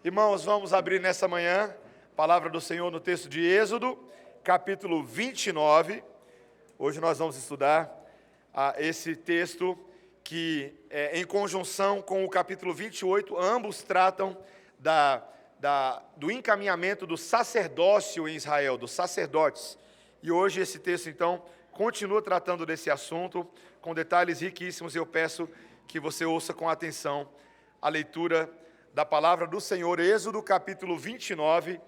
Irmãos, vamos abrir nessa manhã a palavra do Senhor no texto de Êxodo, capítulo 29. Hoje nós vamos estudar esse texto que, em conjunção com o capítulo 28, ambos tratam do encaminhamento do sacerdócio em Israel, dos sacerdotes. E hoje esse texto, então, continua tratando desse assunto com detalhes riquíssimos. Eu peço que você ouça com atenção a leitura da palavra do Senhor, Êxodo capítulo 29.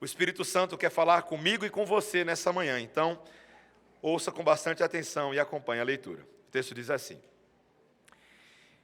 O Espírito Santo quer falar comigo e com você nessa manhã, então ouça com bastante atenção e acompanhe a leitura. O texto diz assim: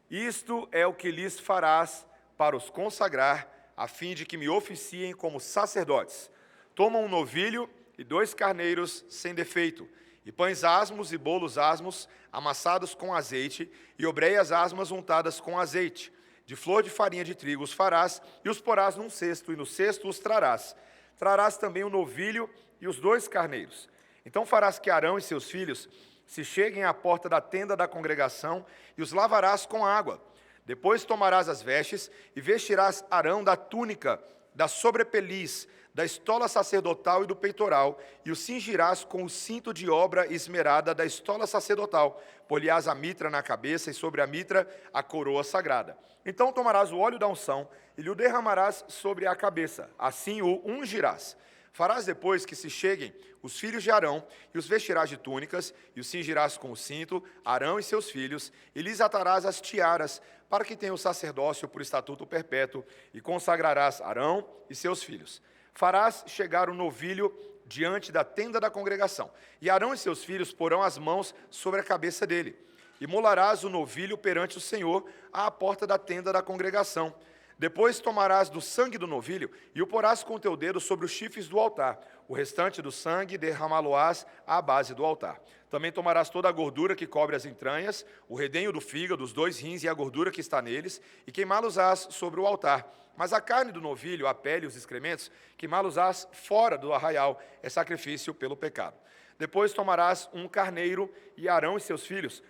Isto é o que lhes farás para os consagrar, a fim de que me oficiem como sacerdotes. Toma um novilho e 2 carneiros sem defeito, e pães asmos e bolos asmos, amassados com azeite, e obreias asmas untadas com azeite. De flor de farinha de trigo os farás, e os porás num cesto, e no cesto os trarás. Trarás também o novilho e os 2 carneiros. Então farás que Arão e seus filhos se cheguem à porta da tenda da congregação, e os lavarás com água. Depois tomarás as vestes, e vestirás Arão da túnica, da sobrepeliz, da estola sacerdotal e do peitoral, e o cingirás com o cinto de obra esmerada da estola sacerdotal. Pôr-lhe-ás a mitra na cabeça, e sobre a mitra a coroa sagrada. Então tomarás o óleo da unção, e lhe o derramarás sobre a cabeça, assim o ungirás. Farás depois que se cheguem os filhos de Arão, e os vestirás de túnicas, e os cingirás com o cinto, Arão e seus filhos, e lhes atarás as tiaras, para que tenham o sacerdócio por estatuto perpétuo, e consagrarás Arão e seus filhos. Farás chegar o novilho diante da tenda da congregação, e Arão e seus filhos porão as mãos sobre a cabeça dele. E molarás o novilho perante o Senhor à porta da tenda da congregação. Depois tomarás do sangue do novilho e o porás com o teu dedo sobre os chifres do altar. O restante do sangue derramá-lo-ás à base do altar. Também tomarás toda a gordura que cobre as entranhas, o redenho do fígado, os 2 rins e a gordura que está neles, e queimá-los-ás sobre o altar. Mas a carne do novilho, a pele e os excrementos, queimá-los-ás fora do arraial, é sacrifício pelo pecado. Depois tomarás um carneiro, e Arão e seus filhos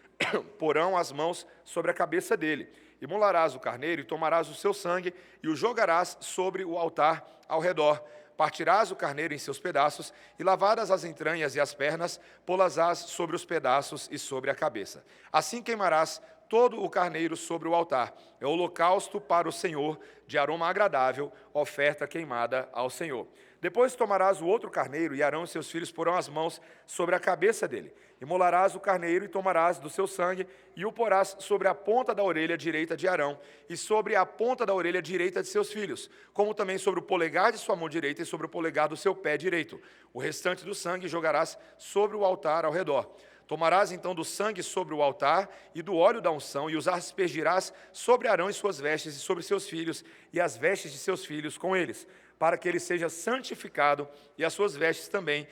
porão as mãos sobre a cabeça dele. Imolarás o carneiro, e tomarás o seu sangue, e o jogarás sobre o altar ao redor. Partirás o carneiro em seus pedaços, e lavadas as entranhas e as pernas, pô-las-ás sobre os pedaços e sobre a cabeça. Assim queimarás todo o carneiro sobre o altar. É holocausto para o Senhor, de aroma agradável, oferta queimada ao Senhor. Depois tomarás o outro carneiro, e Arão e seus filhos porão as mãos sobre a cabeça dele. Imolarás o carneiro, e tomarás do seu sangue, e o porás sobre a ponta da orelha direita de Arão, e sobre a ponta da orelha direita de seus filhos, como também sobre o polegar de sua mão direita, e sobre o polegar do seu pé direito. O restante do sangue jogarás sobre o altar ao redor. Tomarás então do sangue sobre o altar e do óleo da unção, e os aspergirás sobre Arão e suas vestes, e sobre seus filhos, e as vestes de seus filhos com eles, para que ele seja santificado, e as suas vestes também,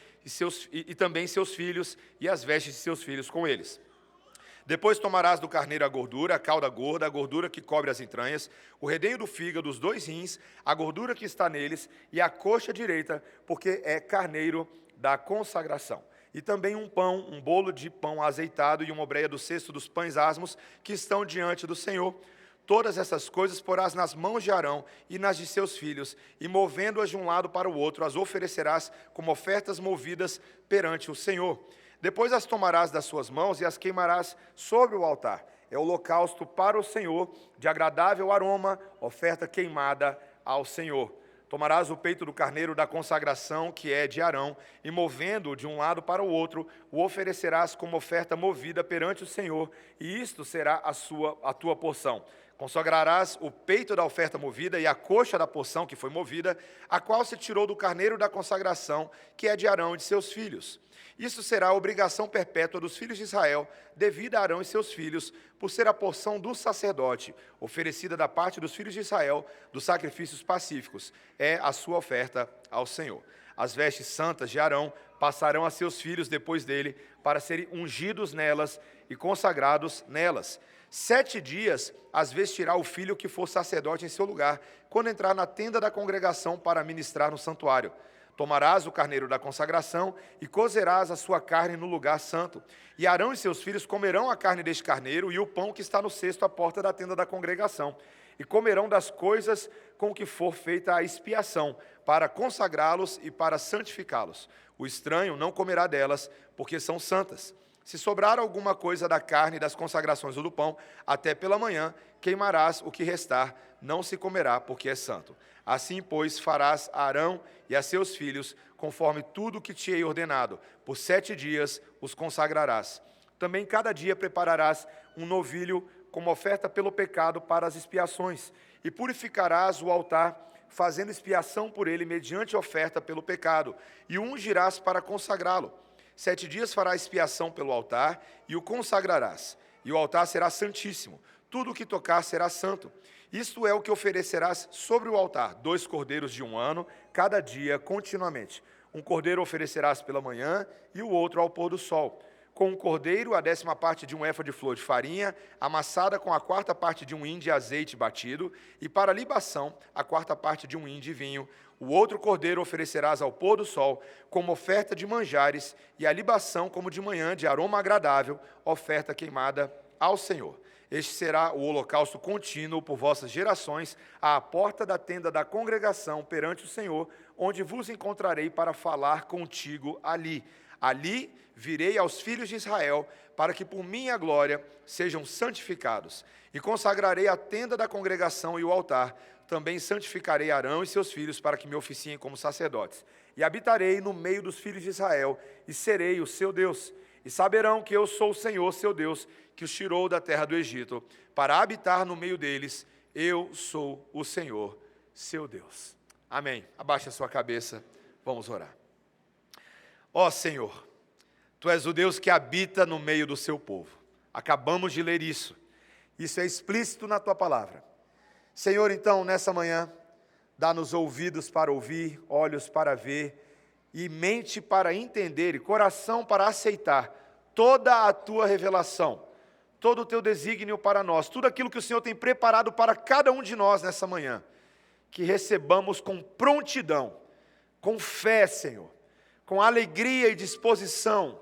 e também seus filhos, e as vestes de seus filhos com eles. Depois tomarás do carneiro a gordura, a cauda gorda, a gordura que cobre as entranhas, o redenho do fígado, os 2 rins, a gordura que está neles, e a coxa direita, porque é carneiro da consagração. E também um pão, um bolo de pão azeitado, e uma obreia do cesto dos pães asmos, que estão diante do Senhor. Todas essas coisas porás nas mãos de Arão e nas de seus filhos, e movendo-as de um lado para o outro, as oferecerás como ofertas movidas perante o Senhor. Depois as tomarás das suas mãos e as queimarás sobre o altar. É holocausto para o Senhor, de agradável aroma, oferta queimada ao Senhor. Tomarás o peito do carneiro da consagração, que é de Arão, e movendo-o de um lado para o outro, o oferecerás como oferta movida perante o Senhor, e isto será a tua porção. Consagrarás o peito da oferta movida e a coxa da porção que foi movida, a qual se tirou do carneiro da consagração, que é de Arão e de seus filhos. Isso será a obrigação perpétua dos filhos de Israel, devida a Arão e seus filhos, por ser a porção do sacerdote, oferecida da parte dos filhos de Israel, dos sacrifícios pacíficos. É a sua oferta ao Senhor. As vestes santas de Arão passarão a seus filhos depois dele, para serem ungidos nelas e consagrados nelas. 7 dias as vestirá o filho que for sacerdote em seu lugar, quando entrar na tenda da congregação para ministrar no santuário. Tomarás o carneiro da consagração e cozerás a sua carne no lugar santo. E Arão e seus filhos comerão a carne deste carneiro e o pão que está no cesto à porta da tenda da congregação. e comerão das coisas com que for feita a expiação, para consagrá-los e para santificá-los. O estranho não comerá delas, porque são santas. Se sobrar alguma coisa da carne das consagrações ou do pão, até pela manhã, queimarás o que restar, não se comerá, porque é santo. Assim, pois, farás a Arão e a seus filhos, conforme tudo que te hei ordenado. Por 7 dias os consagrarás. Também cada dia prepararás um novilho como oferta pelo pecado para as expiações, e purificarás o altar, fazendo expiação por ele mediante oferta pelo pecado, e o ungirás para consagrá-lo. 7 dias farás expiação pelo altar, e o consagrarás, e o altar será santíssimo. Tudo o que tocar será santo. Isto é o que oferecerás sobre o altar: 2 cordeiros de 1 ano, cada dia, continuamente. Um cordeiro oferecerás pela manhã, e o outro ao pôr do sol. Com um cordeiro, a 10ª parte de um éfa de flor de farinha, amassada com a 4ª parte de um hin de azeite batido, e para libação, a 4ª parte de um hin de vinho. O outro cordeiro oferecerás ao pôr do sol, como oferta de manjares, e a libação como de manhã, de aroma agradável, oferta queimada ao Senhor. Este será o holocausto contínuo por vossas gerações, à porta da tenda da congregação perante o Senhor, onde vos encontrarei para falar contigo ali. Ali virei aos filhos de Israel, para que por minha glória sejam santificados. E consagrarei a tenda da congregação e o altar. Também santificarei Arão e seus filhos, para que me oficiem como sacerdotes. E habitarei no meio dos filhos de Israel, e serei o seu Deus. E saberão que eu sou o Senhor, seu Deus, que os tirou da terra do Egito, para habitar no meio deles. Eu sou o Senhor, seu Deus. Amém. Abaixe a sua cabeça, vamos orar. Ó Senhor, Tu és o Deus que habita no meio do seu povo. Acabamos de ler isso. Isso é explícito na Tua palavra. Senhor, então, nessa manhã, dá-nos ouvidos para ouvir, olhos para ver, e mente para entender, e coração para aceitar toda a Tua revelação, todo o Teu desígnio para nós, tudo aquilo que o Senhor tem preparado para cada um de nós nessa manhã. Que recebamos com prontidão, com fé, Senhor, com alegria e disposição,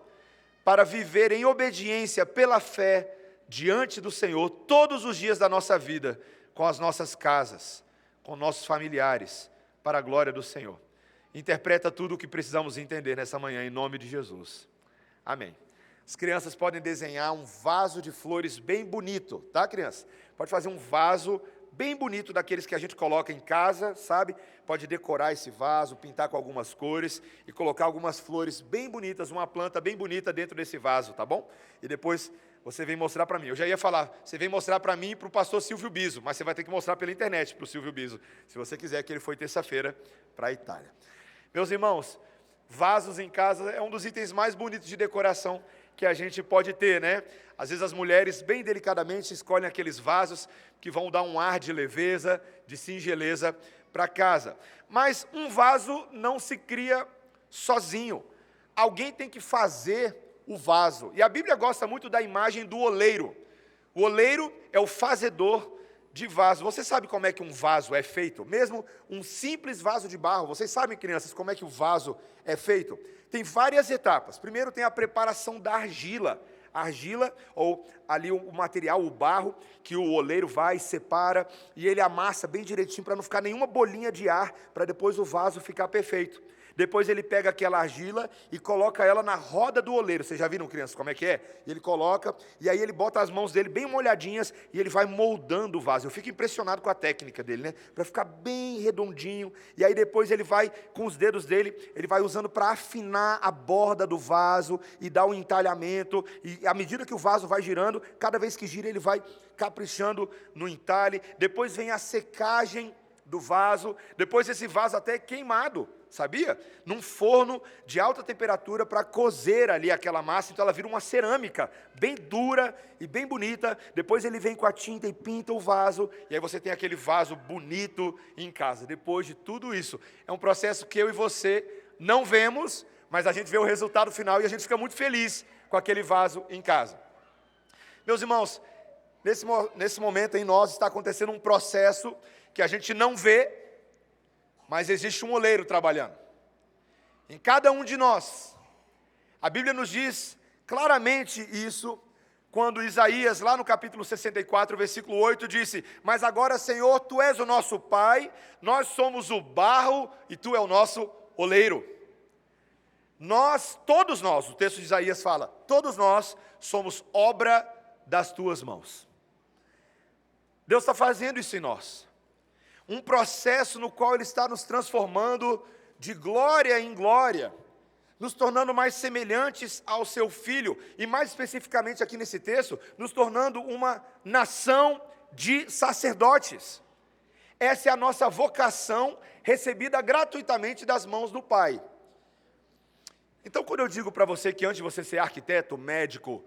para viver em obediência pela fé diante do Senhor todos os dias da nossa vida, com as nossas casas, com nossos familiares, para a glória do Senhor. Interpreta tudo o que precisamos entender nessa manhã, em nome de Jesus. Amém. As crianças podem desenhar um vaso de flores bem bonito, tá, criança? Pode fazer um vaso bem bonito, daqueles que a gente coloca em casa, sabe? Pode decorar esse vaso, pintar com algumas cores e colocar algumas flores bem bonitas, uma planta bem bonita dentro desse vaso, tá bom? E depois você vem mostrar para mim. Eu já ia falar, você vem mostrar para mim e para o pastor Silvio Biso, mas você vai ter que mostrar pela internet para o Silvio Biso, se você quiser, que ele foi terça-feira para a Itália. Meus irmãos, vasos em casa é um dos itens mais bonitos de decoração que a gente pode ter, né? Às vezes as mulheres, bem delicadamente, escolhem aqueles vasos que vão dar um ar de leveza, de singeleza para casa. Mas um vaso não se cria sozinho. Alguém tem que fazer o vaso. E a Bíblia gosta muito da imagem do oleiro. O oleiro é o fazedor de vaso. Você sabe como é que um vaso é feito? Mesmo um simples vaso de barro. Vocês sabem, crianças, como é que o vaso é feito? Tem várias etapas. Primeiro tem a preparação da argila. A argila, ou ali o material, o barro, que o oleiro vai, separa, e ele amassa bem direitinho, para não ficar nenhuma bolinha de ar, para depois o vaso ficar perfeito. Depois ele pega aquela argila e coloca ela na roda do oleiro. Vocês já viram, crianças, como é que é? Ele coloca, e aí ele bota as mãos dele bem molhadinhas, e ele vai moldando o vaso. Eu fico impressionado com a técnica dele, né? Para ficar bem redondinho. E aí depois ele vai, com os dedos dele, ele vai usando para afinar a borda do vaso, e dar um entalhamento. E à medida que o vaso vai girando, cada vez que gira ele vai caprichando no entalhe. Depois vem a secagem do vaso, depois esse vaso até é queimado, sabia? Num forno de alta temperatura para cozer ali aquela massa, então ela vira uma cerâmica bem dura e bem bonita. Depois ele vem com a tinta e pinta o vaso, e aí você tem aquele vaso bonito em casa. Depois de tudo isso, é um processo que eu e você não vemos, mas a gente vê o resultado final e a gente fica muito feliz com aquele vaso em casa. Meus irmãos, nesse momento em nós está acontecendo um processo que a gente não vê, mas existe um oleiro trabalhando. Em cada um de nós. A Bíblia nos diz claramente isso, quando Isaías, lá no capítulo 64, versículo 8, disse: mas agora, Senhor, Tu és o nosso Pai, nós somos o barro e Tu é o nosso oleiro. Todos nós, o texto de Isaías fala, todos nós somos obra das Tuas mãos. Deus está fazendo isso em nós. Um processo no qual Ele está nos transformando de glória em glória, nos tornando mais semelhantes ao Seu Filho, e mais especificamente aqui nesse texto, nos tornando uma nação de sacerdotes. Essa é a nossa vocação, recebida gratuitamente das mãos do Pai. Então, quando eu digo para você que antes de você ser arquiteto, médico,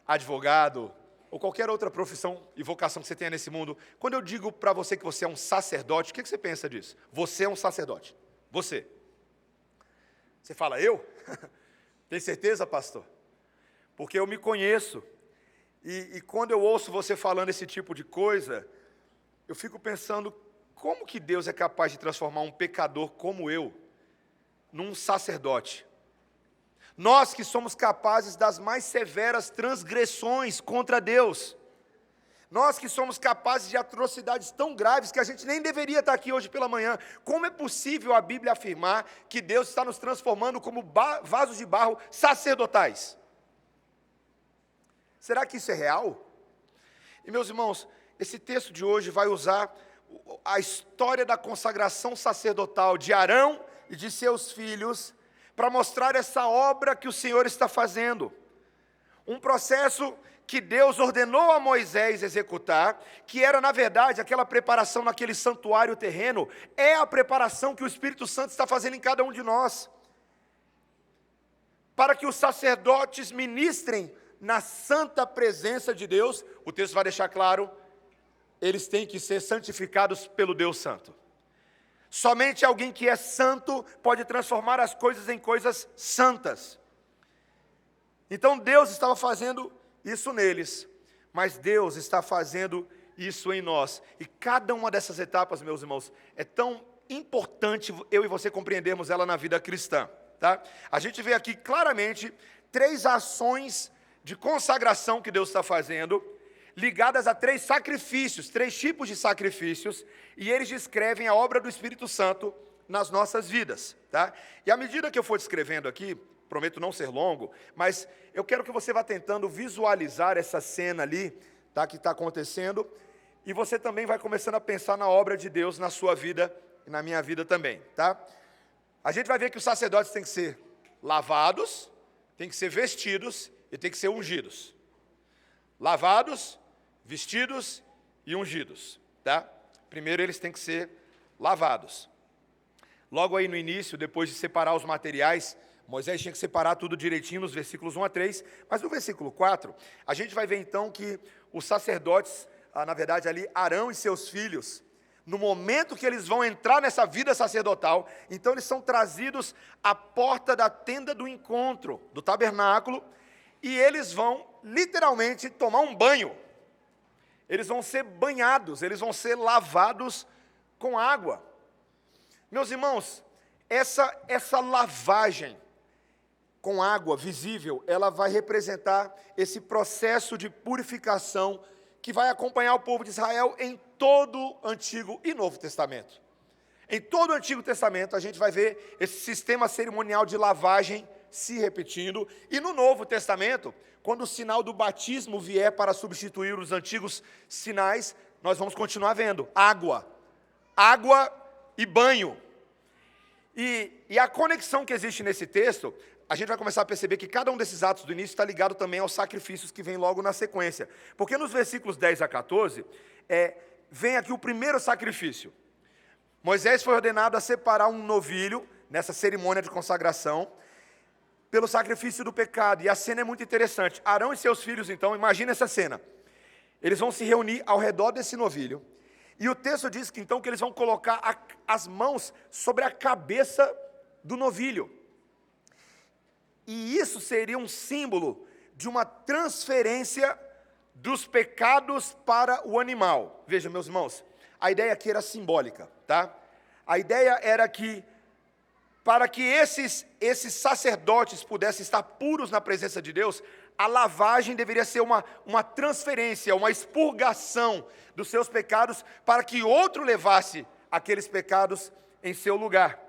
advogado, ou qualquer outra profissão e vocação que você tenha nesse mundo, quando eu digo para você que você é um sacerdote, o que você pensa disso? Você é um sacerdote. Você. Você fala, eu? Tem certeza, pastor? Porque eu me conheço. E quando eu ouço você falando esse tipo de coisa, eu fico pensando, como que Deus é capaz de transformar um pecador como eu num sacerdote? Nós que somos capazes das mais severas transgressões contra Deus. Nós que somos capazes de atrocidades tão graves que a gente nem deveria estar aqui hoje pela manhã. Como é possível a Bíblia afirmar que Deus está nos transformando como vasos de barro sacerdotais? Será que isso é real? E meus irmãos, esse texto de hoje vai usar a história da consagração sacerdotal de Arão e de seus filhos para mostrar essa obra que o Senhor está fazendo. Um processo que Deus ordenou a Moisés executar, que era, na verdade, aquela preparação naquele santuário terreno, é a preparação que o Espírito Santo está fazendo em cada um de nós, para que os sacerdotes ministrem na santa presença de Deus. O texto vai deixar claro, eles têm que ser santificados pelo Deus Santo. Somente alguém que é santo pode transformar as coisas em coisas santas. Então Deus estava fazendo isso neles, mas Deus está fazendo isso em nós. E cada uma dessas etapas, meus irmãos, é tão importante eu e você compreendermos ela na vida cristã. Tá? A gente vê aqui claramente 3 ações de consagração que Deus está fazendo, ligadas a 3 sacrifícios, 3 tipos de sacrifícios, e eles descrevem a obra do Espírito Santo nas nossas vidas. Tá? E à medida que eu for descrevendo aqui, prometo não ser longo, mas eu quero que você vá tentando visualizar essa cena ali, tá, que está acontecendo, e você também vai começando a pensar na obra de Deus na sua vida e na minha vida também. Tá? A gente vai ver que os sacerdotes têm que ser lavados, têm que ser vestidos e têm que ser ungidos. Lavados, vestidos e ungidos, tá? Primeiro eles têm que ser lavados. Logo aí no início, depois de separar os materiais, Moisés tinha que separar tudo direitinho nos versículos 1 a 3, mas no versículo 4, a gente vai ver então que os sacerdotes, na verdade ali, Arão e seus filhos, no momento que eles vão entrar nessa vida sacerdotal, então eles são trazidos à porta da tenda do encontro, do tabernáculo, e eles vão literalmente tomar um banho. Eles vão ser banhados, eles vão ser lavados com água. Meus irmãos, essa lavagem com água visível, ela vai representar esse processo de purificação que vai acompanhar o povo de Israel em todo o Antigo e Novo Testamento. Em todo o Antigo Testamento, a gente vai ver esse sistema cerimonial de lavagem se repetindo, e no Novo Testamento, quando o sinal do batismo vier para substituir os antigos sinais, nós vamos continuar vendo água e banho. E a conexão que existe nesse texto, a gente vai começar a perceber que cada um desses atos do início está ligado também aos sacrifícios que vem logo na sequência. Porque nos versículos 10 a 14, vem aqui o primeiro sacrifício. Moisés foi ordenado a separar um novilho, nessa cerimônia de consagração, pelo sacrifício do pecado, e a cena é muito interessante. Arão e seus filhos, então, imagina essa cena. Eles vão se reunir ao redor desse novilho, e o texto diz que então que eles vão colocar as mãos sobre a cabeça do novilho. E isso seria um símbolo de uma transferência dos pecados para o animal. Veja, meus irmãos, a ideia aqui era simbólica, tá? A ideia era que, para que esses sacerdotes pudessem estar puros na presença de Deus, a lavagem deveria ser uma transferência, uma expurgação dos seus pecados, para que outro levasse aqueles pecados em seu lugar.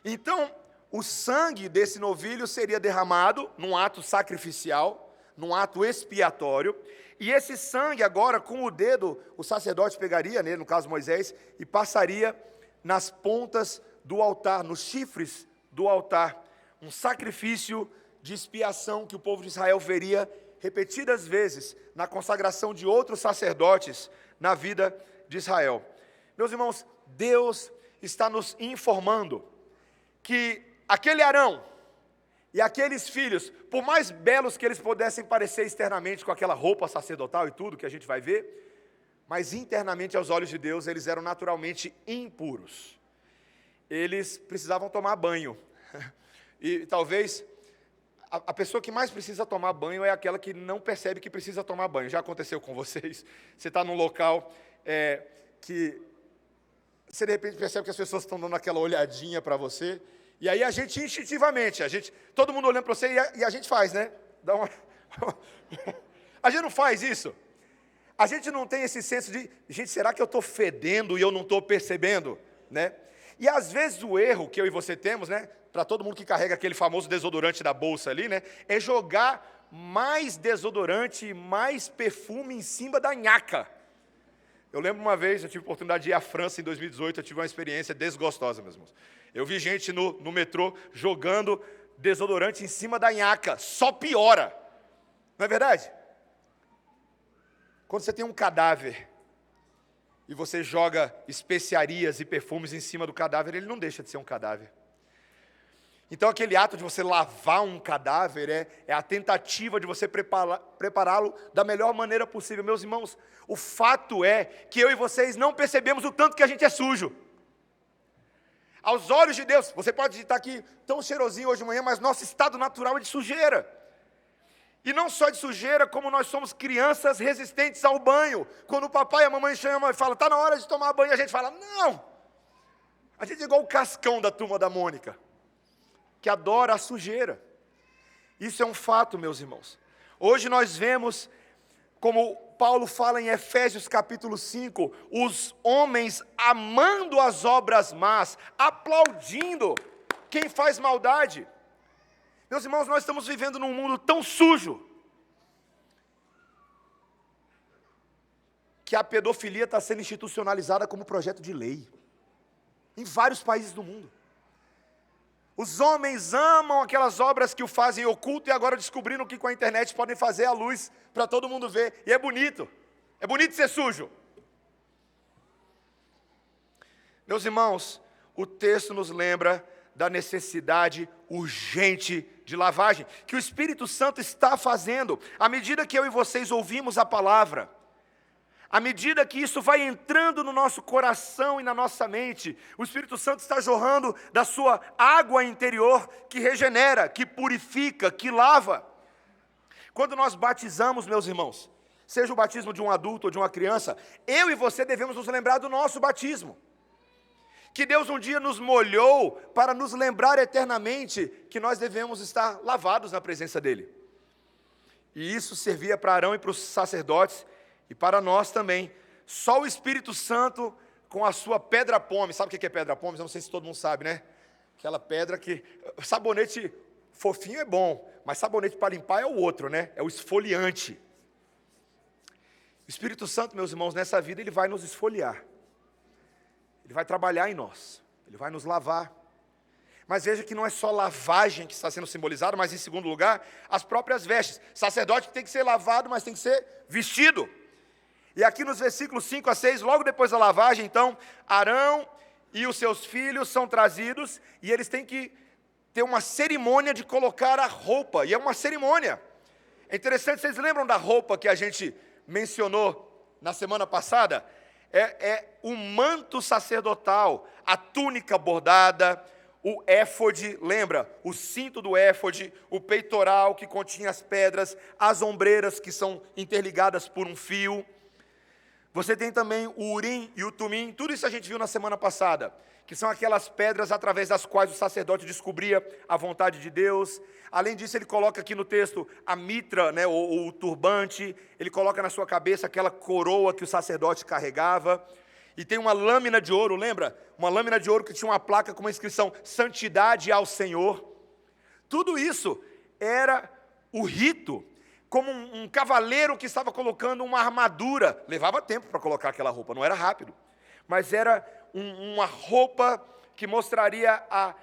Então, o sangue desse novilho seria derramado num ato sacrificial, num ato expiatório, e esse sangue agora, com o dedo, o sacerdote pegaria nele, no caso Moisés, e passaria nas pontas do altar, nos chifres do altar, um sacrifício de expiação que o povo de Israel veria repetidas vezes na consagração de outros sacerdotes na vida de Israel. Meus irmãos, Deus está nos informando que aquele Arão e aqueles filhos, por mais belos que eles pudessem parecer externamente com aquela roupa sacerdotal e tudo que a gente vai ver, mas internamente aos olhos de Deus eles eram naturalmente impuros. Eles precisavam tomar banho. E talvez a pessoa que mais precisa tomar banho é aquela que não percebe que precisa tomar banho. Já aconteceu com vocês? Você está num local que você de repente percebe que as pessoas estão dando aquela olhadinha para você, e aí a gente instintivamente, todo mundo olhando para você e a gente faz, né? A gente não faz isso. A gente não tem esse senso de, gente, será que eu estou fedendo e eu não estou percebendo, né? E às vezes o erro que eu e você temos, né? Para todo mundo que carrega aquele famoso desodorante da bolsa ali, né? É jogar mais desodorante, mais perfume em cima da nhaca. Eu lembro uma vez, eu tive a oportunidade de ir à França em 2018, eu tive uma experiência desgostosa, meus irmãos. Eu vi gente no metrô jogando desodorante em cima da nhaca, só piora. Não é verdade? Quando você tem um cadáver e você joga especiarias e perfumes em cima do cadáver, ele não deixa de ser um cadáver. Então aquele ato de você lavar um cadáver é a tentativa de você prepará-lo da melhor maneira possível. Meus irmãos, o fato é que eu e vocês não percebemos o tanto que a gente é sujo. Aos olhos de Deus, você pode estar aqui tão cheirosinho hoje de manhã, mas nosso estado natural é de sujeira. E não só de sujeira, como nós somos crianças resistentes ao banho. Quando o papai e a mamãe chamam e falam, está na hora de tomar banho, a gente fala, não. A gente é igual o Cascão da Turma da Mônica, que adora a sujeira. Isso é um fato, meus irmãos. Hoje nós vemos, como Paulo fala em Efésios capítulo 5, os homens amando as obras más, aplaudindo quem faz maldade. Meus irmãos, nós estamos vivendo num mundo tão sujo, que a pedofilia está sendo institucionalizada como projeto de lei, em vários países do mundo. Os homens amam aquelas obras que o fazem oculto e agora descobriram que com a internet podem fazer à luz para todo mundo ver. E é bonito ser sujo. Meus irmãos, o texto nos lembra da necessidade urgente de lavagem, que o Espírito Santo está fazendo, à medida que eu e vocês ouvimos a palavra. À medida que isso vai entrando no nosso coração e na nossa mente, o Espírito Santo está jorrando da sua água interior, que regenera, que purifica, que lava. Quando nós batizamos, meus irmãos, seja o batismo de um adulto ou de uma criança, eu e você devemos nos lembrar do nosso batismo. Que Deus um dia nos molhou para nos lembrar eternamente que nós devemos estar lavados na presença dEle. E isso servia para Arão e para os sacerdotes, e para nós também. Só o Espírito Santo com a sua pedra-pome. Sabe o que é pedra-pome? Eu não sei se todo mundo sabe, né? Aquela pedra que... Sabonete fofinho é bom, mas sabonete para limpar é o outro, né? É o esfoliante. O Espírito Santo, meus irmãos, nessa vida ele vai nos esfoliar. Ele vai trabalhar em nós. Ele vai nos lavar. Mas veja que não é só lavagem que está sendo simbolizada, mas em segundo lugar, as próprias vestes. Sacerdote tem que ser lavado, mas tem que ser vestido. E aqui nos versículos 5 a 6, logo depois da lavagem, então, Arão e os seus filhos são trazidos, e eles têm que ter uma cerimônia de colocar a roupa, e é uma cerimônia. É interessante, vocês lembram da roupa que a gente mencionou na semana passada? É o manto sacerdotal, a túnica bordada, o éfode, lembra? O cinto do éfode, o peitoral que continha as pedras, as ombreiras que são interligadas por um fio. Você tem também o Urim e o Tumim, tudo isso a gente viu na semana passada, que são aquelas pedras através das quais o sacerdote descobria a vontade de Deus. Além disso, ele coloca aqui no texto a mitra, né, ou o turbante, ele coloca na sua cabeça aquela coroa que o sacerdote carregava. E tem uma lâmina de ouro, lembra? Uma lâmina de ouro que tinha uma placa com uma inscrição, Santidade ao Senhor. Tudo isso era o rito, como um cavaleiro que estava colocando uma armadura. Levava tempo para colocar aquela roupa, não era rápido. Mas era uma roupa que mostraria a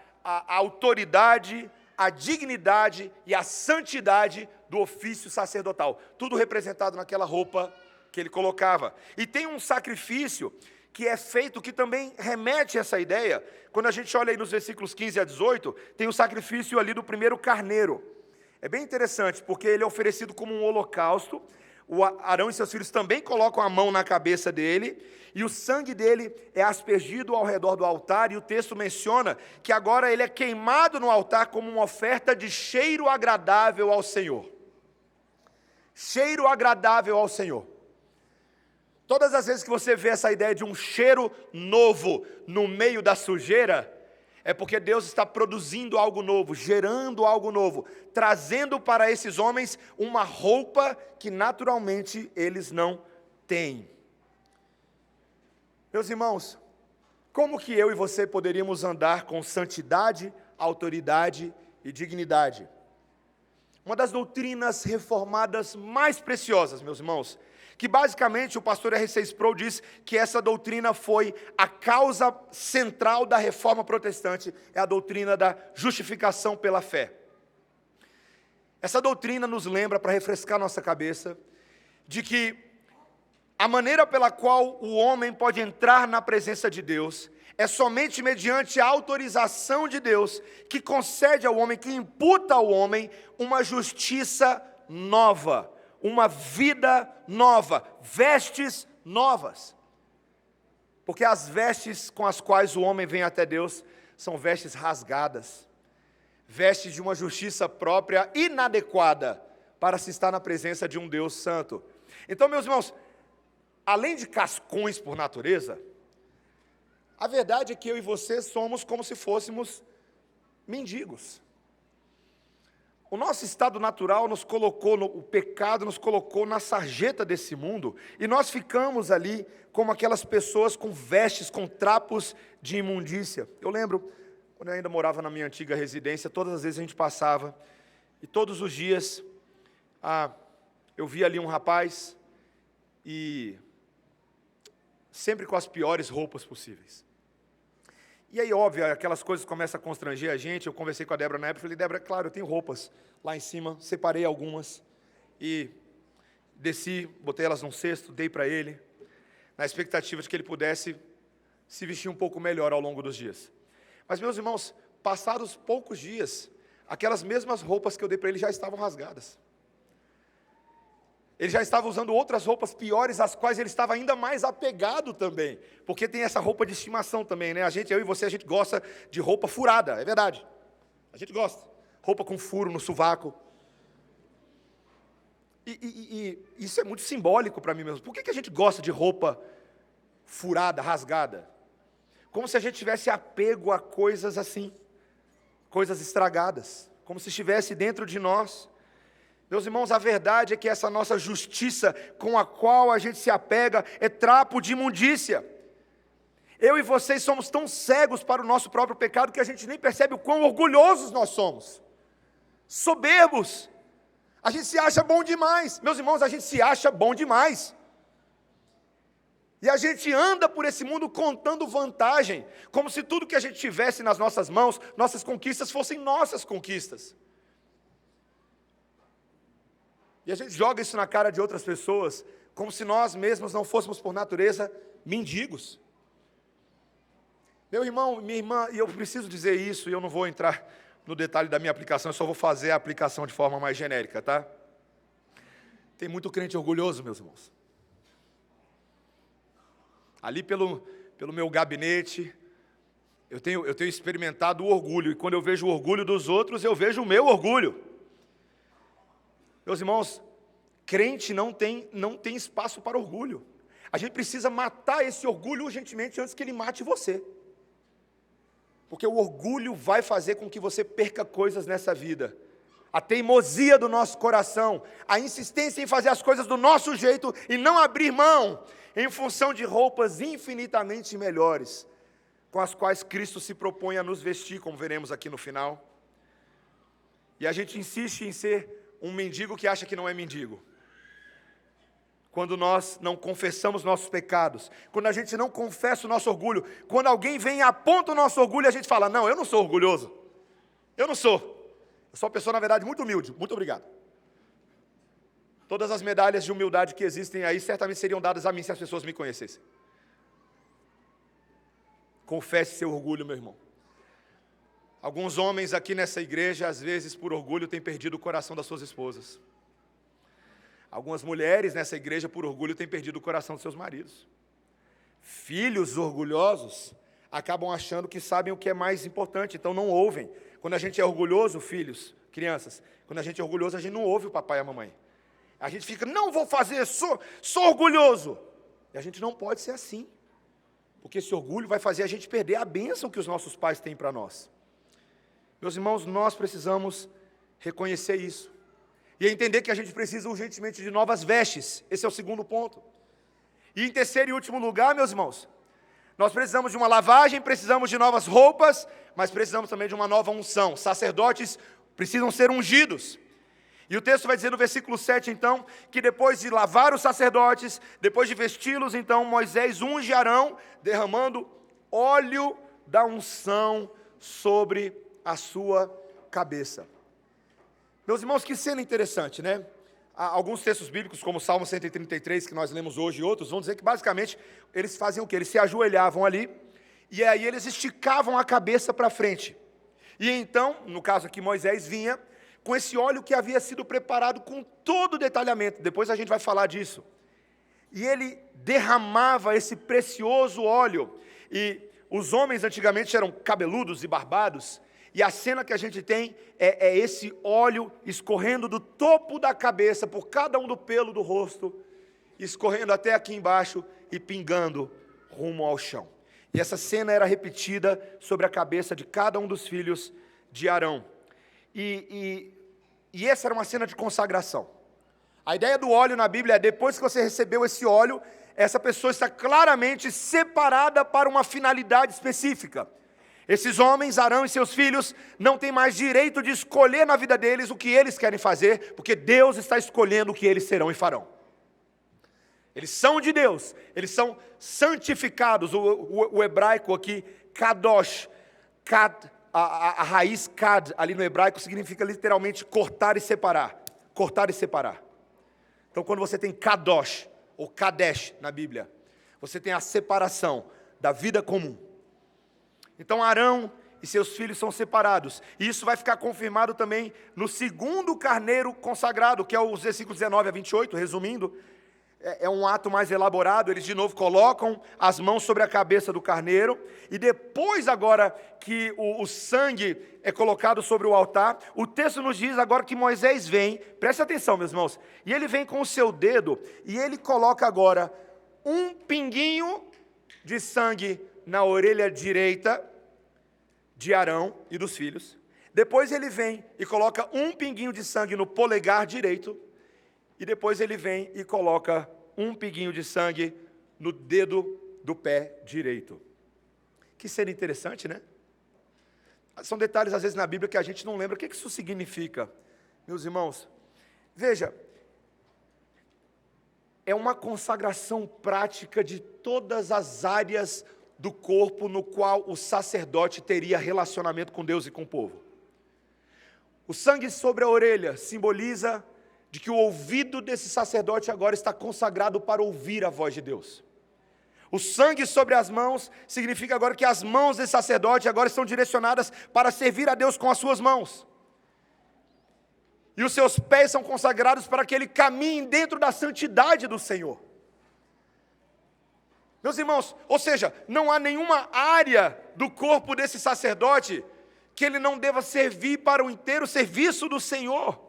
autoridade, a dignidade e a santidade do ofício sacerdotal. Tudo representado naquela roupa que ele colocava. E tem um sacrifício que é feito, que também remete a essa ideia. Quando a gente olha aí nos versículos 15 a 18, tem o sacrifício ali do primeiro carneiro. É bem interessante, porque ele é oferecido como um holocausto. O Arão e seus filhos também colocam a mão na cabeça dele, e o sangue dele é aspergido ao redor do altar, e o texto menciona que agora ele é queimado no altar como uma oferta de cheiro agradável ao Senhor. Cheiro agradável ao Senhor. Todas as vezes que você vê essa ideia de um cheiro novo no meio da sujeira, é porque Deus está produzindo algo novo, gerando algo novo, trazendo para esses homens uma roupa que naturalmente eles não têm. Meus irmãos, como que eu e você poderíamos andar com santidade, autoridade e dignidade? Uma das doutrinas reformadas mais preciosas, meus irmãos, que basicamente o pastor R.C. Sproul diz que essa doutrina foi a causa central da reforma protestante, é a doutrina da justificação pela fé. Essa doutrina nos lembra, para refrescar nossa cabeça, de que a maneira pela qual o homem pode entrar na presença de Deus é somente mediante a autorização de Deus, que concede ao homem, que imputa ao homem uma justiça nova, uma vida nova, vestes novas. Porque as vestes com as quais o homem vem até Deus são vestes rasgadas, vestes de uma justiça própria inadequada para se estar na presença de um Deus santo. Então, meus irmãos, além de cascões por natureza, a verdade é que eu e você somos como se fôssemos mendigos. O nosso estado natural nos colocou, o pecado nos colocou na sarjeta desse mundo, e nós ficamos ali como aquelas pessoas com vestes, com trapos de imundícia. Eu lembro, quando eu ainda morava na minha antiga residência, todas as vezes a gente passava, e todos os dias, eu via ali um rapaz, e sempre com as piores roupas possíveis. E aí, óbvio, aquelas coisas começam a constranger a gente. Eu conversei com a Débora na época, falei, Débora, claro, eu tenho roupas lá em cima, separei algumas, e desci, botei elas num cesto, dei para ele, na expectativa de que ele pudesse se vestir um pouco melhor ao longo dos dias. Mas, meus irmãos, passados poucos dias, aquelas mesmas roupas que eu dei para ele já estavam rasgadas. Ele já estava usando outras roupas piores, às quais ele estava ainda mais apegado também. Porque tem essa roupa de estimação também, né? Eu e você, a gente gosta de roupa furada, é verdade. A gente gosta. Roupa com furo no sovaco. E isso é muito simbólico para mim mesmo. Por que a gente gosta de roupa furada, rasgada? Como se a gente tivesse apego a coisas assim, coisas estragadas, como se estivesse dentro de nós. Meus irmãos, a verdade é que essa nossa justiça com a qual a gente se apega é trapo de imundícia. Eu e vocês somos tão cegos para o nosso próprio pecado que a gente nem percebe o quão orgulhosos nós somos. Soberbos. A gente se acha bom demais. Meus irmãos, a gente se acha bom demais. E a gente anda por esse mundo contando vantagem, como se tudo que a gente tivesse nas nossas mãos, nossas conquistas, fossem nossas conquistas. E a gente joga isso na cara de outras pessoas, como se nós mesmos não fôssemos, por natureza, mendigos. Meu irmão, minha irmã, e eu preciso dizer isso, e eu não vou entrar no detalhe da minha aplicação, eu só vou fazer a aplicação de forma mais genérica, tá? Tem muito crente orgulhoso, meus irmãos. Ali pelo meu gabinete, eu tenho experimentado o orgulho, e quando eu vejo o orgulho dos outros, eu vejo o meu orgulho. Meus irmãos, crente não tem espaço para orgulho. A gente precisa matar esse orgulho urgentemente antes que ele mate você. Porque o orgulho vai fazer com que você perca coisas nessa vida. A teimosia do nosso coração, a insistência em fazer as coisas do nosso jeito e não abrir mão em função de roupas infinitamente melhores, com as quais Cristo se propõe a nos vestir, como veremos aqui no final. E a gente insiste em ser um mendigo que acha que não é mendigo. Quando nós não confessamos nossos pecados, quando a gente não confessa o nosso orgulho, quando alguém vem e aponta o nosso orgulho, a gente fala, não, eu não sou orgulhoso, eu não sou, eu sou uma pessoa, na verdade, muito humilde, muito obrigado. Todas as medalhas de humildade que existem aí, certamente seriam dadas a mim, se as pessoas me conhecessem. Confesse seu orgulho, meu irmão. Alguns homens aqui nessa igreja, às vezes, por orgulho, têm perdido o coração das suas esposas. Algumas mulheres nessa igreja, por orgulho, têm perdido o coração dos seus maridos. Filhos orgulhosos acabam achando que sabem o que é mais importante, então não ouvem. Quando a gente é orgulhoso, filhos, crianças, quando a gente é orgulhoso, a gente não ouve o papai e a mamãe. A gente fica, não vou fazer, sou orgulhoso. E a gente não pode ser assim. Porque esse orgulho vai fazer a gente perder a bênção que os nossos pais têm para nós. Meus irmãos, nós precisamos reconhecer isso. E entender que a gente precisa urgentemente de novas vestes. Esse é o segundo ponto. E em terceiro e último lugar, meus irmãos, nós precisamos de uma lavagem, precisamos de novas roupas, mas precisamos também de uma nova unção. Sacerdotes precisam ser ungidos. E o texto vai dizer no versículo 7, então, que depois de lavar os sacerdotes, depois de vesti-los, então, Moisés unge Arão, derramando óleo da unção sobre a sua cabeça. Meus irmãos, que cena interessante, né? Há alguns textos bíblicos, como o Salmo 133, que nós lemos hoje, e outros, vão dizer que, basicamente, eles faziam o quê? Eles se ajoelhavam ali, e aí eles esticavam a cabeça para frente. E então, no caso aqui, Moisés vinha com esse óleo que havia sido preparado com todo o detalhamento, depois a gente vai falar disso. E ele derramava esse precioso óleo, e os homens antigamente eram cabeludos e barbados, e a cena que a gente tem é esse óleo escorrendo do topo da cabeça, por cada um do pelo do rosto, escorrendo até aqui embaixo e pingando rumo ao chão. E essa cena era repetida sobre a cabeça de cada um dos filhos de Arão. E essa era uma cena de consagração. A ideia do óleo na Bíblia é, depois que você recebeu esse óleo, essa pessoa está claramente separada para uma finalidade específica. Esses homens, Arão e seus filhos, não têm mais direito de escolher na vida deles o que eles querem fazer, porque Deus está escolhendo o que eles serão e farão. Eles são de Deus, eles são santificados. O hebraico aqui, kadosh, kad, a raiz kad, ali no hebraico, significa literalmente cortar e separar. Cortar e separar. Então, quando você tem kadosh, ou kadesh na Bíblia, você tem a separação da vida comum. Então, Arão e seus filhos são separados. E isso vai ficar confirmado também no segundo carneiro consagrado, que é os versículos 19 a 28, resumindo. É um ato mais elaborado, eles de novo colocam as mãos sobre a cabeça do carneiro, e depois agora que o sangue é colocado sobre o altar, o texto nos diz agora que Moisés vem, preste atenção, meus irmãos, e ele vem com o seu dedo, e ele coloca agora um pinguinho de sangue na orelha direita de Arão e dos filhos, depois ele vem e coloca um pinguinho de sangue no polegar direito, e depois ele vem e coloca um pinguinho de sangue no dedo do pé direito. Que cena interessante, né? São detalhes, às vezes, na Bíblia que a gente não lembra. O que isso significa, meus irmãos? Veja, é uma consagração prática de todas as áreas do corpo no qual o sacerdote teria relacionamento com Deus e com o povo. O sangue sobre a orelha simboliza de que o ouvido desse sacerdote agora está consagrado para ouvir a voz de Deus. O sangue sobre as mãos significa agora que as mãos desse sacerdote agora estão direcionadas para servir a Deus com as suas mãos. E os seus pés são consagrados para que ele caminhe dentro da santidade do Senhor. Meus irmãos, ou seja, não há nenhuma área do corpo desse sacerdote que ele não deva servir para o inteiro serviço do Senhor.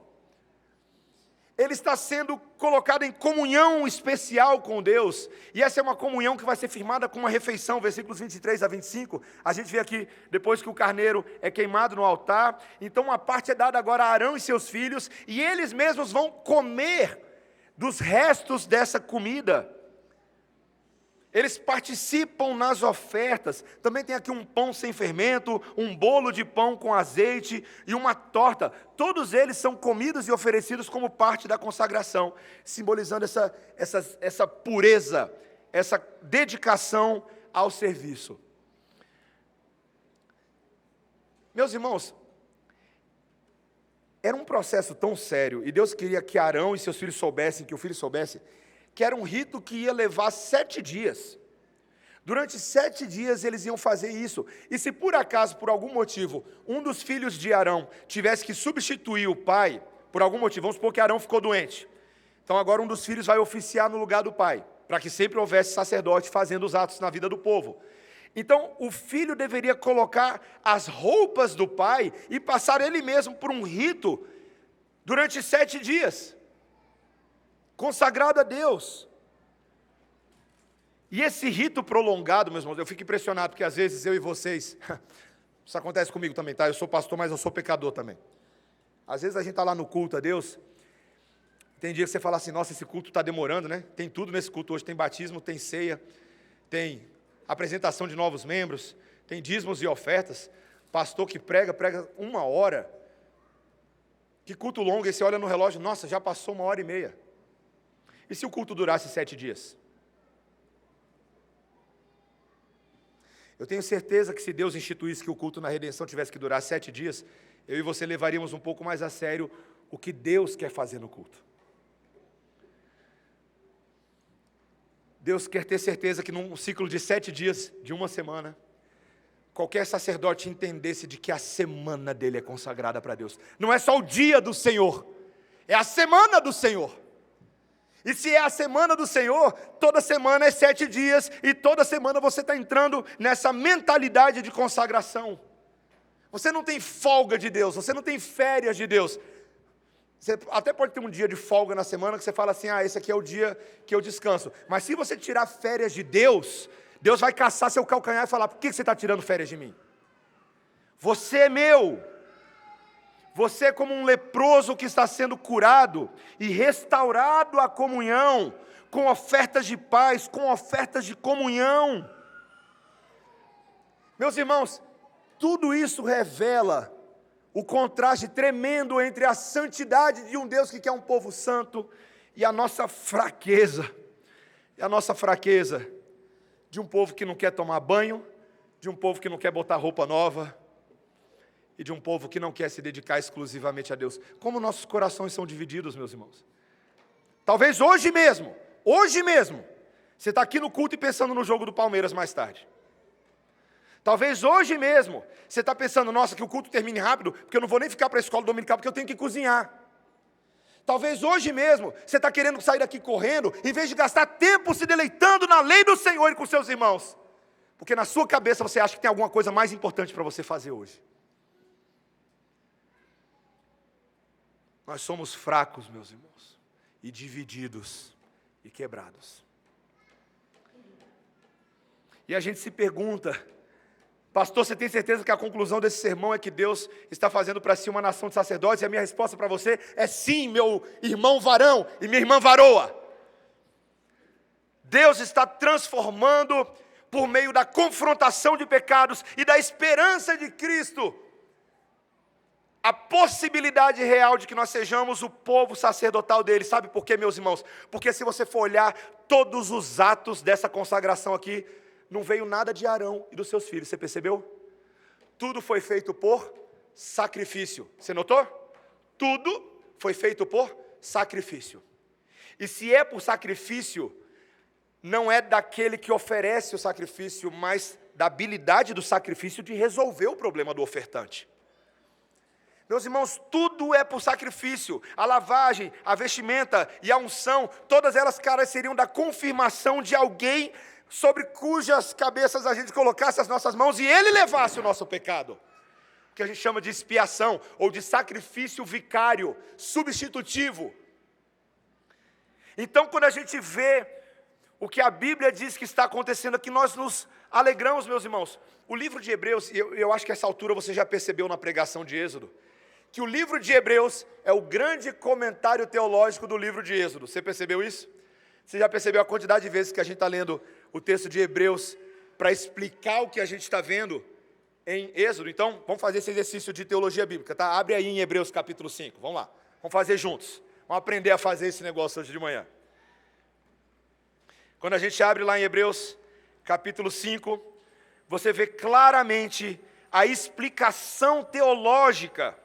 ele está sendo colocado em comunhão especial com Deus, e essa é uma comunhão que vai ser firmada com uma refeição, versículos 23 a 25, a gente vê aqui, depois que o carneiro é queimado no altar, então uma parte é dada agora a Arão e seus filhos, e eles mesmos vão comer dos restos dessa comida. Eles participam nas ofertas. Também tem aqui um pão sem fermento, um bolo de pão com azeite e uma torta. Todos eles são comidos e oferecidos como parte da consagração, simbolizando essa pureza, essa dedicação ao serviço. Meus irmãos, era um processo tão sério, e Deus queria que Arão e seus filhos soubessem, que o filho soubesse, que era um rito que ia levar 7 dias. Durante 7 dias eles iam fazer isso. E se por acaso, por algum motivo, um dos filhos de Arão tivesse que substituir o pai, por algum motivo, vamos supor que Arão ficou doente. Então agora um dos filhos vai oficiar no lugar do pai, para que sempre houvesse sacerdote fazendo os atos na vida do povo. Então o filho deveria colocar as roupas do pai e passar ele mesmo por um rito durante 7 dias. Consagrado a Deus. E esse rito prolongado, meus irmãos, eu fico impressionado, porque às vezes eu e vocês, isso acontece comigo também, tá? Eu sou pastor, mas eu sou pecador também. Às vezes a gente está lá no culto a Deus, tem dia que você fala assim, nossa, esse culto está demorando, né? Tem tudo nesse culto hoje, tem batismo, tem ceia, tem apresentação de novos membros, tem dízimos e ofertas, pastor que prega 1 hora. Que culto longo, e você olha no relógio, nossa, já passou 1h30. E se o culto durasse 7 dias? Eu tenho certeza que se Deus instituísse que o culto na redenção tivesse que durar 7 dias, eu e você levaríamos um pouco mais a sério o que Deus quer fazer no culto. Deus quer ter certeza que num ciclo de 7 dias, de 1 semana, qualquer sacerdote entendesse de que a semana dele é consagrada para Deus. Não é só o dia do Senhor, é a semana do Senhor. E se é a semana do Senhor, toda semana é 7 dias, e toda semana você está entrando nessa mentalidade de consagração. Você não tem folga de Deus, você não tem férias de Deus. Você até pode ter um dia de folga na semana que você fala assim, esse aqui é o dia que eu descanso. Mas se você tirar férias de Deus, Deus vai caçar seu calcanhar e falar, por que você está tirando férias de mim? Você é meu. Você é como um leproso que está sendo curado e restaurado à comunhão, com ofertas de paz, com ofertas de comunhão. Meus irmãos, tudo isso revela o contraste tremendo entre a santidade de um Deus que quer um povo santo e a nossa fraqueza. E a nossa fraqueza de um povo que não quer tomar banho, de um povo que não quer botar roupa nova, e de um povo que não quer se dedicar exclusivamente a Deus. Como nossos corações são divididos, meus irmãos. Talvez hoje mesmo, você está aqui no culto e pensando no jogo do Palmeiras mais tarde. Talvez hoje mesmo, você está pensando, nossa, que o culto termine rápido, porque eu não vou nem ficar para a escola dominical, porque eu tenho que cozinhar. Talvez hoje mesmo, você está querendo sair daqui correndo, em vez de gastar tempo se deleitando na lei do Senhor e com seus irmãos. Porque na sua cabeça você acha que tem alguma coisa mais importante para você fazer hoje. Nós somos fracos, meus irmãos, e divididos e quebrados. E a gente se pergunta, pastor, você tem certeza que a conclusão desse sermão é que Deus está fazendo para si uma nação de sacerdotes? E a minha resposta para você é sim, meu irmão varão e minha irmã varoa. Deus está transformando por meio da confrontação de pecados e da esperança de Cristo, a possibilidade real de que nós sejamos o povo sacerdotal dele. Sabe por quê, meus irmãos? Porque se você for olhar todos os atos dessa consagração aqui, não veio nada de Arão e dos seus filhos, você percebeu? Tudo foi feito por sacrifício. Você notou? Tudo foi feito por sacrifício. E se é por sacrifício, não é daquele que oferece o sacrifício, mas da habilidade do sacrifício de resolver o problema do ofertante. Meus irmãos, tudo é por sacrifício. A lavagem, a vestimenta e a unção, todas elas careceriam da confirmação de alguém sobre cujas cabeças a gente colocasse as nossas mãos e ele levasse o nosso pecado. O que a gente chama de expiação ou de sacrifício vicário, substitutivo. Então, quando a gente vê o que a Bíblia diz que está acontecendo aqui, nós nos alegramos, meus irmãos. O livro de Hebreus, eu acho que a essa altura você já percebeu na pregação de Êxodo, que o livro de Hebreus é o grande comentário teológico do livro de Êxodo. Você percebeu isso? Você já percebeu a quantidade de vezes que a gente está lendo o texto de Hebreus para explicar o que a gente está vendo em Êxodo? Então, vamos fazer esse exercício de teologia bíblica, tá? Abre aí em Hebreus capítulo 5, vamos lá. Vamos fazer juntos. Vamos aprender a fazer esse negócio hoje de manhã. Quando a gente abre lá em Hebreus capítulo 5, você vê claramente a explicação teológica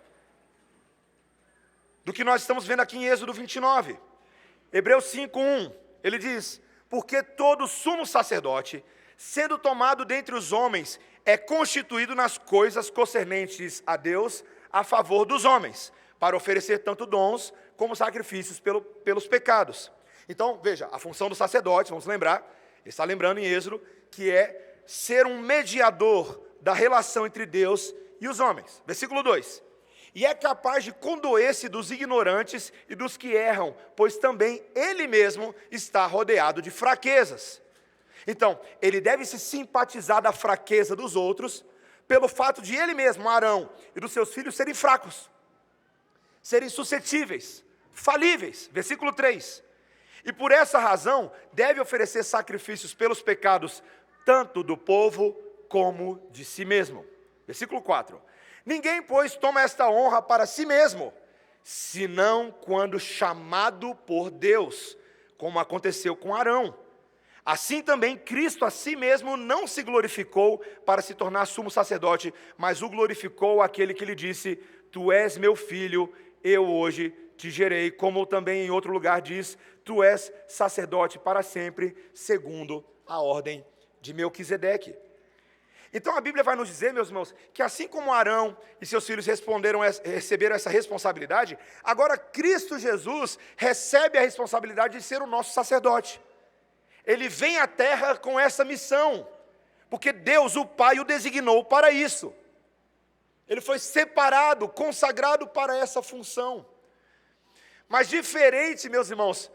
do que nós estamos vendo aqui em Êxodo 29. Hebreus 5:1, ele diz: porque todo sumo sacerdote, sendo tomado dentre os homens, é constituído nas coisas concernentes a Deus, a favor dos homens, para oferecer tanto dons como sacrifícios pelos pecados. Então, veja, a função do sacerdote, vamos lembrar, ele está lembrando em Êxodo, que é ser um mediador da relação entre Deus e os homens. Versículo 2. E é capaz de condoer-se dos ignorantes e dos que erram, pois também ele mesmo está rodeado de fraquezas. Então, ele deve se simpatizar da fraqueza dos outros, pelo fato de ele mesmo, Arão, e dos seus filhos serem fracos, serem suscetíveis, falíveis. Versículo 3. E por essa razão, deve oferecer sacrifícios pelos pecados, tanto do povo como de si mesmo. Versículo 4. Ninguém, pois, toma esta honra para si mesmo, senão quando chamado por Deus, como aconteceu com Arão. Assim também Cristo a si mesmo não se glorificou para se tornar sumo sacerdote, mas o glorificou aquele que lhe disse: tu és meu filho, eu hoje te gerei, como também em outro lugar diz: tu és sacerdote para sempre, segundo a ordem de Melquisedeque. Então a Bíblia vai nos dizer, meus irmãos, que assim como Arão e seus filhos receberam essa responsabilidade, agora Cristo Jesus recebe a responsabilidade de ser o nosso sacerdote. Ele vem à terra com essa missão, porque Deus, o Pai, o designou para isso. Ele foi separado, consagrado para essa função. Mas diferente, meus irmãos,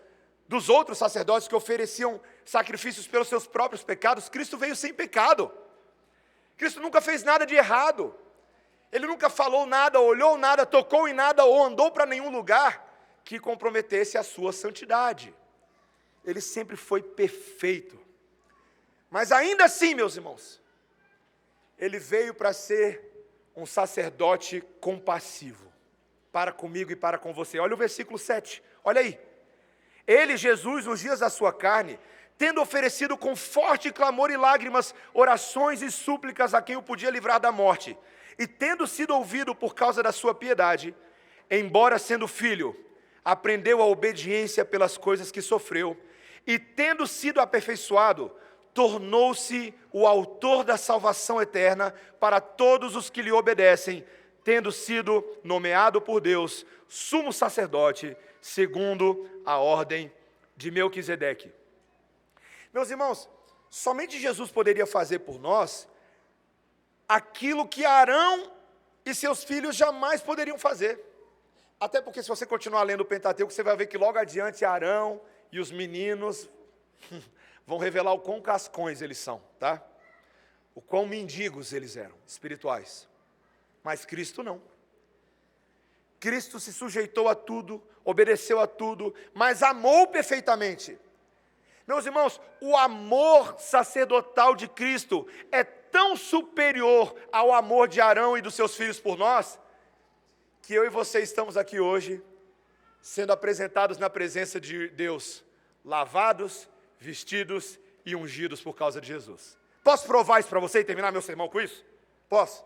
dos outros sacerdotes que ofereciam sacrifícios pelos seus próprios pecados, Cristo veio sem pecado. Cristo nunca fez nada de errado. Ele nunca falou nada, olhou nada, tocou em nada ou andou para nenhum lugar que comprometesse a sua santidade. Ele sempre foi perfeito. Mas ainda assim, meus irmãos, ele veio para ser um sacerdote compassivo, para comigo e para com você. Olha o versículo 7, olha aí. Ele, Jesus, nos dias da sua carne, tendo oferecido com forte clamor e lágrimas, orações e súplicas a quem o podia livrar da morte, e tendo sido ouvido por causa da sua piedade, embora sendo filho, aprendeu a obediência pelas coisas que sofreu, e tendo sido aperfeiçoado, tornou-se o autor da salvação eterna para todos os que lhe obedecem, tendo sido nomeado por Deus sumo sacerdote, segundo a ordem de Melquisedeque. Meus irmãos, somente Jesus poderia fazer por nós aquilo que Arão e seus filhos jamais poderiam fazer. Até porque se você continuar lendo o Pentateuco, você vai ver que logo adiante Arão e os meninos vão revelar o quão cascões eles são, tá? O quão mendigos eles eram, espirituais. Mas Cristo não. Cristo se sujeitou a tudo, obedeceu a tudo, mas amou perfeitamente. Meus irmãos, o amor sacerdotal de Cristo é tão superior ao amor de Arão e dos seus filhos por nós, que eu e você estamos aqui hoje, sendo apresentados na presença de Deus, lavados, vestidos e ungidos por causa de Jesus. Posso provar isso para você e terminar meu sermão com isso? Posso?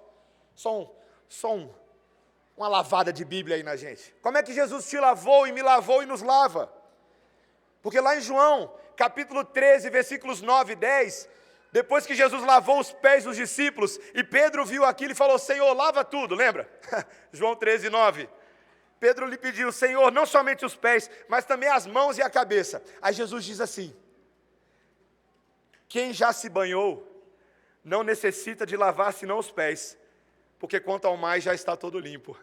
Uma lavada de Bíblia aí na gente. Como é que Jesus te lavou e me lavou e nos lava? Porque lá em João, capítulo 13, versículos 9 e 10, depois que Jesus lavou os pés dos discípulos, e Pedro viu aquilo e falou: Senhor, lava tudo, lembra? João 13, 9. Pedro lhe pediu: Senhor, não somente os pés, mas também as mãos e a cabeça. Aí Jesus diz assim: quem já se banhou, não necessita de lavar senão os pés, porque quanto ao mais já está todo limpo.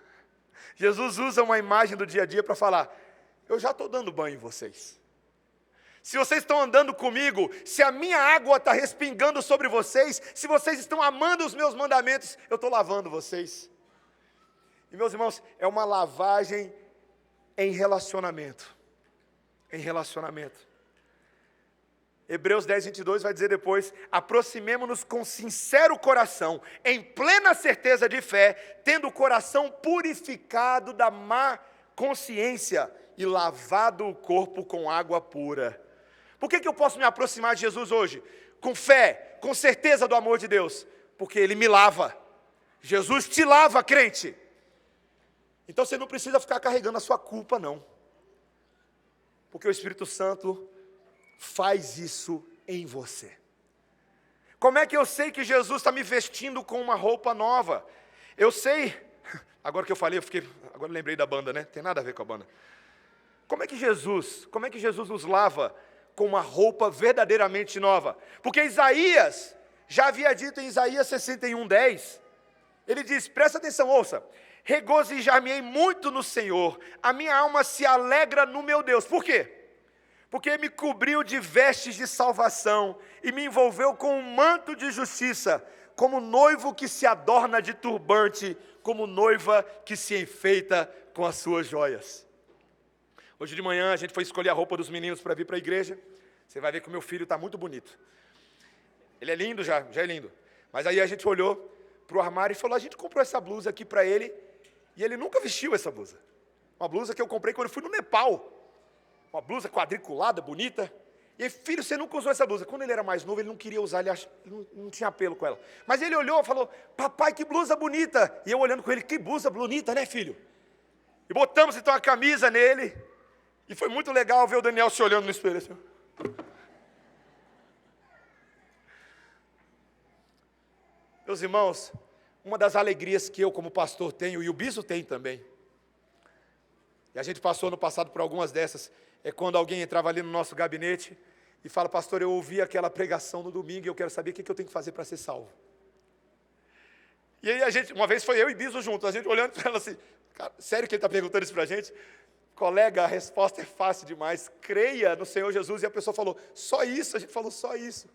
Jesus usa uma imagem do dia a dia para falar: eu já estou dando banho em vocês. Se vocês estão andando comigo, se a minha água está respingando sobre vocês, se vocês estão amando os meus mandamentos, eu estou lavando vocês. E meus irmãos, é uma lavagem em relacionamento. Em relacionamento. Hebreus 10, 22 vai dizer depois: aproximemo-nos com sincero coração, em plena certeza de fé, tendo o coração purificado da má consciência e lavado o corpo com água pura. Por que eu posso me aproximar de Jesus hoje? Com fé, com certeza do amor de Deus. Porque Ele me lava. Jesus te lava, crente. Então você não precisa ficar carregando a sua culpa, não. Porque o Espírito Santo faz isso em você. Como é que eu sei que Jesus está me vestindo com uma roupa nova? Eu sei, agora que eu falei, agora eu lembrei da banda, né? Tem nada a ver com a banda. Como é que Jesus nos lava com uma roupa verdadeiramente nova? Porque Isaías já havia dito em Isaías 61:10, ele diz, presta atenção, ouça: regozijar-me-ei muito no Senhor, a minha alma se alegra no meu Deus. Por quê? Porque me cobriu de vestes de salvação e me envolveu com um manto de justiça, como noivo que se adorna de turbante, como noiva que se enfeita com as suas joias. Hoje de manhã a gente foi escolher a roupa dos meninos para vir para a igreja. Você vai ver que o meu filho está muito bonito. Ele é lindo já é lindo. Mas aí a gente olhou para o armário e falou: a gente comprou essa blusa aqui para ele, e ele nunca vestiu essa blusa. Uma blusa que eu comprei quando eu fui no Nepal. Uma blusa quadriculada, bonita. E aí, filho, você nunca usou essa blusa. Quando ele era mais novo, ele não queria usar, ele não tinha apelo com ela. Mas ele olhou e falou: papai, que blusa bonita. E eu olhando com ele: que blusa bonita, né, filho? E botamos então a camisa nele. E foi muito legal ver o Daniel se olhando no espelho assim. Meus irmãos, uma das alegrias que eu como pastor tenho, e o Bispo tem também, e a gente passou no passado por algumas dessas, é quando alguém entrava ali no nosso gabinete e fala: pastor, eu ouvi aquela pregação no domingo e eu quero saber o que eu tenho que fazer para ser salvo. E aí a gente, uma vez foi eu e Bispo juntos, a gente olhando para ela assim: cara, sério que ele está perguntando isso para a gente? Colega, a resposta é fácil demais: creia no Senhor Jesus. E a pessoa falou: só isso? A gente falou: só isso.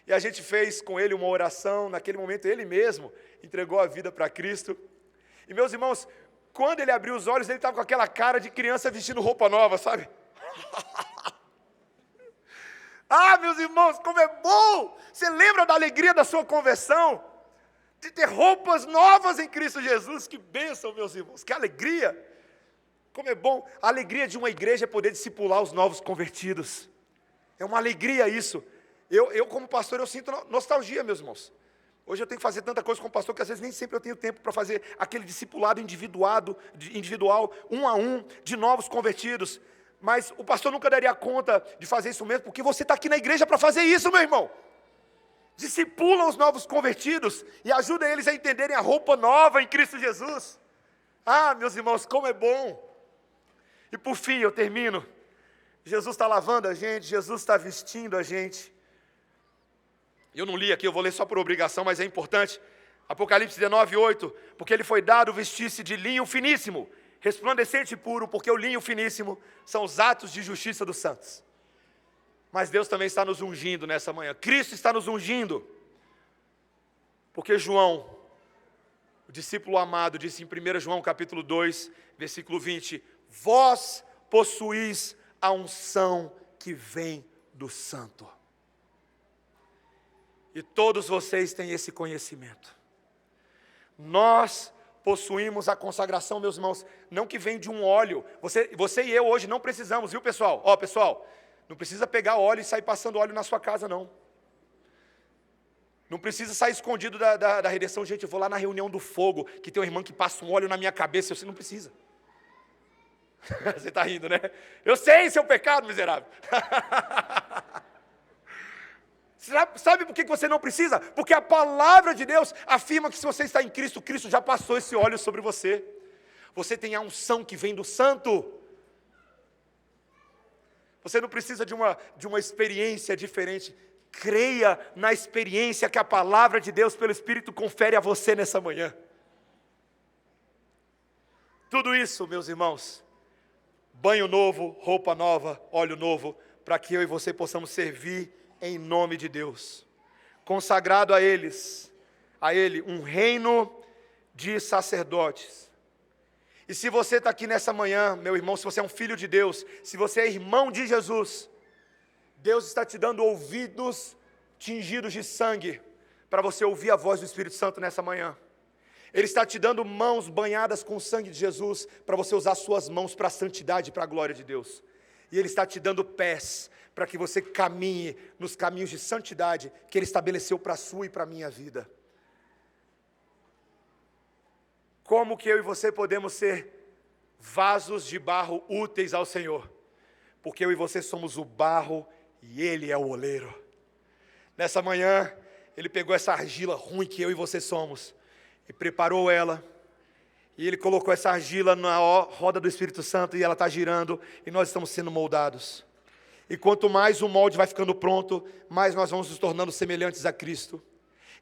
E a gente fez com ele uma oração. Naquele momento ele mesmo entregou a vida para Cristo. E meus irmãos, quando ele abriu os olhos, ele estava com aquela cara de criança vestindo roupa nova, sabe? Ah, meus irmãos, como é bom! Você lembra da alegria da sua conversão? De ter roupas novas em Cristo Jesus. Que bênção, meus irmãos, que alegria! Como é bom! A alegria de uma igreja é poder discipular os novos convertidos. É uma alegria isso. Eu como pastor, eu sinto nostalgia, meus irmãos. Hoje eu tenho que fazer tanta coisa como pastor, que às vezes nem sempre eu tenho tempo para fazer aquele discipulado individual, um a um, de novos convertidos. Mas o pastor nunca daria conta de fazer isso mesmo, porque você está aqui na igreja para fazer isso, meu irmão. Discipula os novos convertidos e ajuda eles a entenderem a roupa nova em Cristo Jesus. Ah, meus irmãos, como é bom! E por fim, eu termino. Jesus está lavando a gente, Jesus está vestindo a gente. Eu não li aqui, eu vou ler só por obrigação, mas é importante. Apocalipse 19:8, porque ele foi dado vestir-se de linho finíssimo, resplandecente e puro, porque o linho finíssimo são os atos de justiça dos santos. Mas Deus também está nos ungindo nessa manhã. Cristo está nos ungindo. Porque João, o discípulo amado, disse em 1 João capítulo 2, versículo 20, vós possuís a unção que vem do Santo. E todos vocês têm esse conhecimento. Nós possuímos a consagração, meus irmãos, não que vem de um óleo. Você e eu hoje não precisamos, viu, pessoal? Ó, pessoal, não precisa pegar óleo e sair passando óleo na sua casa, não. Não precisa sair escondido da redenção. Gente, eu vou lá na reunião do fogo, que tem uma irmã que passa um óleo na minha cabeça. Você não precisa. Você está rindo, né? Eu sei seu pecado, miserável. Sabe por que você não precisa? Porque a palavra de Deus afirma que se você está em Cristo, Cristo já passou esse óleo sobre você. Você tem a unção que vem do Santo. Você não precisa de uma experiência diferente. Creia na experiência que a palavra de Deus pelo Espírito confere a você nessa manhã. Tudo isso, meus irmãos, banho novo, roupa nova, óleo novo, para que eu e você possamos servir em nome de Deus, consagrado a Ele um reino de sacerdotes. E se você está aqui nessa manhã, meu irmão, se você é um filho de Deus, se você é irmão de Jesus, Deus está te dando ouvidos tingidos de sangue, para você ouvir a voz do Espírito Santo nessa manhã. Ele está te dando mãos banhadas com o sangue de Jesus, para você usar suas mãos para a santidade e para a glória de Deus. E Ele está te dando pés, para que você caminhe nos caminhos de santidade, que Ele estabeleceu para a sua e para a minha vida. Como que eu e você podemos ser vasos de barro úteis ao Senhor? Porque eu e você somos o barro e Ele é o oleiro. Nessa manhã, Ele pegou essa argila ruim que eu e você somos, e preparou ela, e Ele colocou essa argila na roda do Espírito Santo, e ela está girando, e nós estamos sendo moldados. E quanto mais o molde vai ficando pronto, mais nós vamos nos tornando semelhantes a Cristo.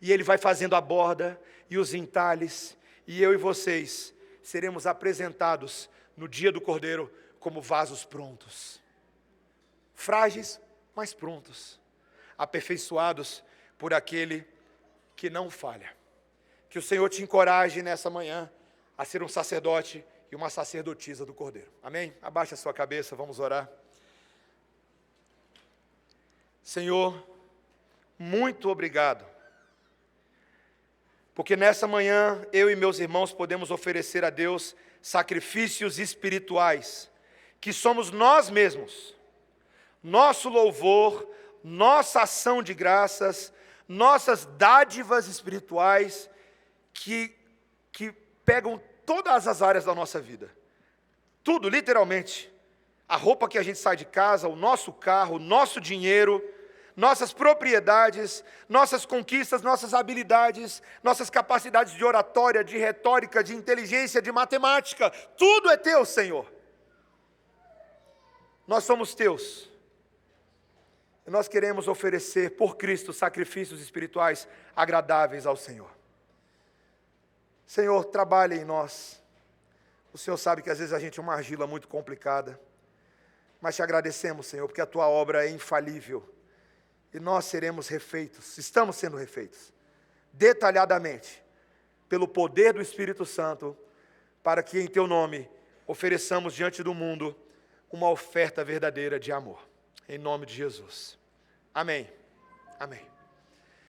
E Ele vai fazendo a borda e os entalhes, e eu e vocês seremos apresentados no dia do Cordeiro como vasos prontos. Frágeis, mas prontos. Aperfeiçoados por aquele que não falha. Que o Senhor te encoraje nessa manhã a ser um sacerdote e uma sacerdotisa do Cordeiro. Amém? Abaixe a sua cabeça, vamos orar. Senhor, muito obrigado. Porque nessa manhã, eu e meus irmãos podemos oferecer a Deus sacrifícios espirituais, que somos nós mesmos. Nosso louvor, nossa ação de graças, nossas dádivas espirituais, que pegam todas as áreas da nossa vida. Tudo, literalmente. A roupa que a gente sai de casa, o nosso carro, o nosso dinheiro, nossas propriedades, nossas conquistas, nossas habilidades, nossas capacidades de oratória, de retórica, de inteligência, de matemática. Tudo é teu, Senhor. Nós somos teus. E nós queremos oferecer por Cristo sacrifícios espirituais agradáveis ao Senhor. Senhor, trabalhe em nós. O Senhor sabe que às vezes a gente é uma argila muito complicada, mas te agradecemos, Senhor, porque a tua obra é infalível. E nós seremos refeitos, estamos sendo refeitos, detalhadamente, pelo poder do Espírito Santo, para que em teu nome ofereçamos diante do mundo uma oferta verdadeira de amor. Em nome de Jesus. Amém. Amém.